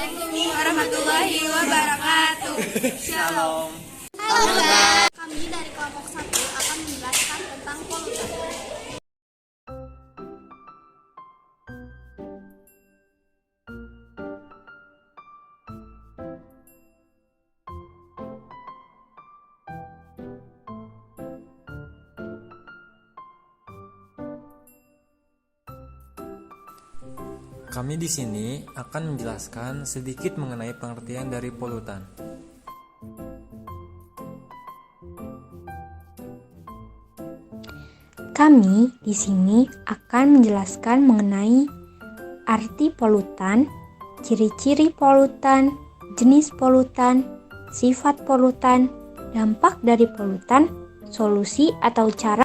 Assalamualaikum warahmatullahi wabarakatuh. Shalom. Halo guys. Kami dari kelompok 1 akan menjelaskan tentang polutan. Kami di sini akan menjelaskan sedikit mengenai pengertian dari polutan. Kami di sini akan menjelaskan mengenai arti polutan, ciri-ciri polutan, jenis polutan, sifat polutan, dampak dari polutan, solusi atau cara.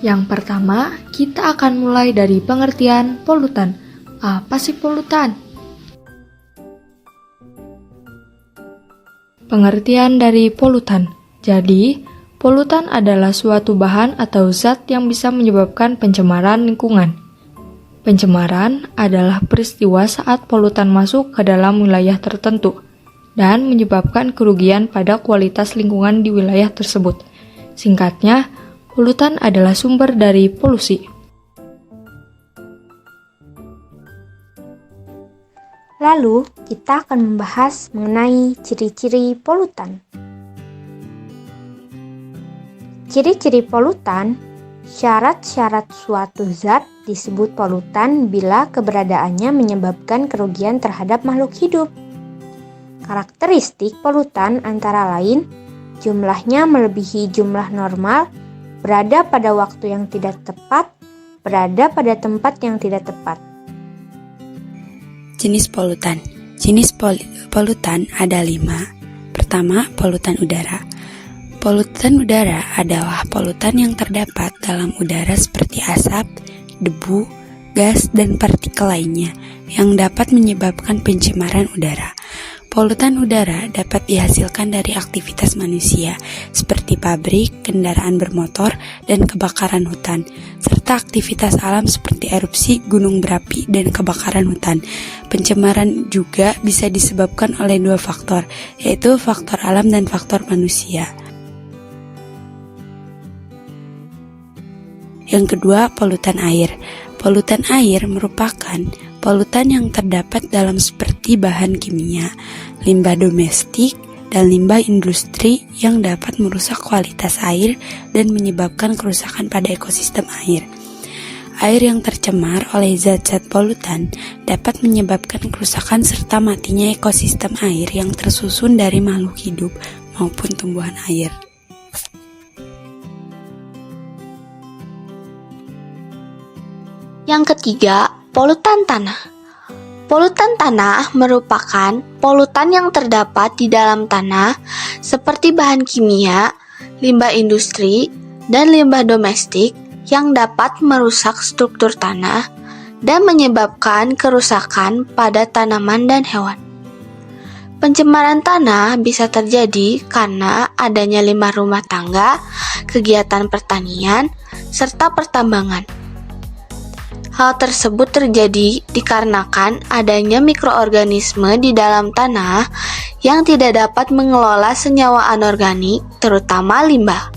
Yang pertama, kita akan mulai dari pengertian polutan. Apa sih polutan? Pengertian dari polutan. Jadi, polutan adalah suatu bahan atau zat yang bisa menyebabkan pencemaran lingkungan. Pencemaran adalah peristiwa saat polutan masuk ke dalam wilayah tertentu dan menyebabkan kerugian pada kualitas lingkungan di wilayah tersebut. Singkatnya, polutan adalah sumber dari polusi. Lalu, kita akan membahas mengenai ciri-ciri polutan. Ciri-ciri polutan, syarat-syarat suatu zat disebut polutan bila keberadaannya menyebabkan kerugian terhadap makhluk hidup. Karakteristik polutan antara lain, jumlahnya melebihi jumlah normal, berada pada waktu yang tidak tepat, berada pada tempat yang tidak tepat. Jenis polutan. Jenis polutan ada 5. Pertama, polutan udara. Polutan udara adalah polutan yang terdapat dalam udara seperti asap, debu, gas, dan partikel lainnya yang dapat menyebabkan pencemaran udara. Polutan udara dapat dihasilkan dari aktivitas manusia seperti pabrik, kendaraan bermotor, dan kebakaran hutan, serta aktivitas alam seperti erupsi gunung berapi dan kebakaran hutan. Pencemaran juga bisa disebabkan oleh 2 faktor, yaitu faktor alam dan faktor manusia. Yang kedua, polutan air. Polutan air merupakan polutan yang terdapat dalam seperti bahan kimia, limbah domestik, dan limbah industri yang dapat merusak kualitas air dan menyebabkan kerusakan pada ekosistem air. Air yang tercemar oleh zat-zat polutan dapat menyebabkan kerusakan serta matinya ekosistem air yang tersusun dari makhluk hidup maupun tumbuhan air. Yang ketiga, polutan tanah. Polutan tanah merupakan polutan yang terdapat di dalam tanah seperti bahan kimia, limbah industri, dan limbah domestik yang dapat merusak struktur tanah dan menyebabkan kerusakan pada tanaman dan hewan. Pencemaran tanah bisa terjadi karena adanya limbah rumah tangga, kegiatan pertanian, serta pertambangan. Hal tersebut terjadi dikarenakan adanya mikroorganisme di dalam tanah yang tidak dapat mengelola senyawa anorganik, terutama limbah.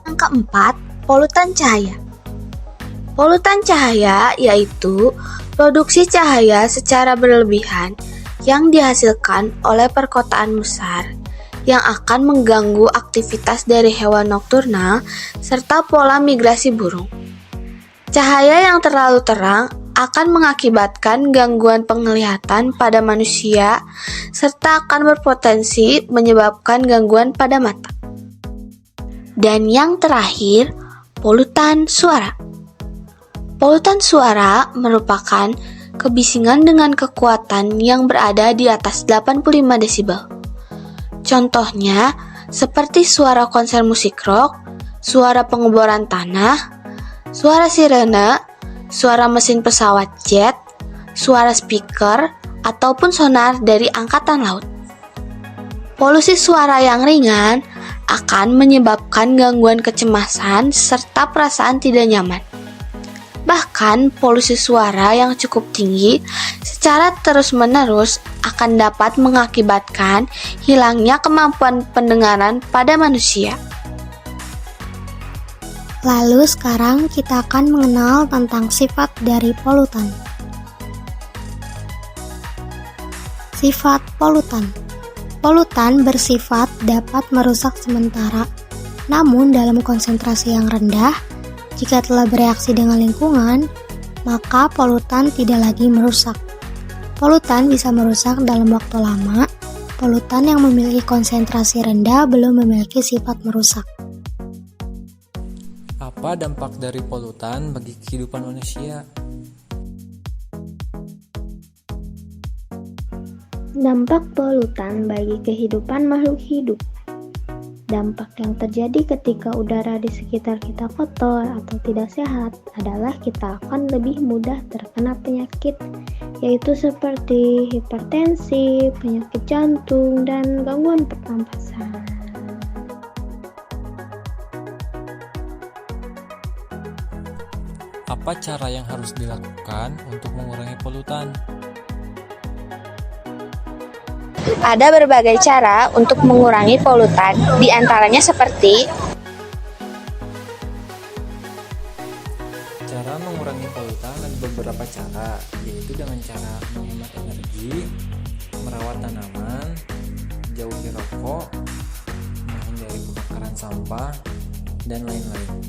Yang keempat, polutan cahaya. Polutan cahaya yaitu produksi cahaya secara berlebihan yang dihasilkan oleh perkotaan besar yang akan mengganggu aktivitas dari hewan nokturnal serta pola migrasi burung. Cahaya yang terlalu terang akan mengakibatkan gangguan penglihatan pada manusia serta akan berpotensi menyebabkan gangguan pada mata. Dan yang terakhir, polutan suara. Polutan suara merupakan kebisingan dengan kekuatan yang berada di atas 85 desibel. Contohnya, seperti suara konser musik rock, suara pengeboran tanah, suara sirene, suara mesin pesawat jet, suara speaker, ataupun sonar dari angkatan laut. Polusi suara yang ringan akan menyebabkan gangguan kecemasan serta perasaan tidak nyaman. Bahkan polusi suara yang cukup tinggi secara terus-menerus akan dapat mengakibatkan hilangnya kemampuan pendengaran pada manusia. Lalu sekarang kita akan mengenal tentang sifat dari polutan. Sifat polutan. Polutan bersifat dapat merusak sementara, namun dalam konsentrasi yang rendah. Jika telah bereaksi dengan lingkungan, maka polutan tidak lagi merusak. Polutan bisa merusak dalam waktu lama. Polutan yang memiliki konsentrasi rendah belum memiliki sifat merusak. Apa dampak dari polutan bagi kehidupan manusia? Dampak polutan bagi kehidupan makhluk hidup. Dampak yang terjadi ketika udara di sekitar kita kotor atau tidak sehat adalah kita akan lebih mudah terkena penyakit, yaitu seperti hipertensi, penyakit jantung, dan gangguan pernapasan. Apa cara yang harus dilakukan untuk mengurangi polutan? Ada berbagai cara untuk mengurangi polutan, di antaranya seperti Cara mengurangi polutan ada beberapa cara, yaitu dengan cara menghemat energi, merawat tanaman, jauhi rokok, menghindari pembakaran sampah, dan lain-lain.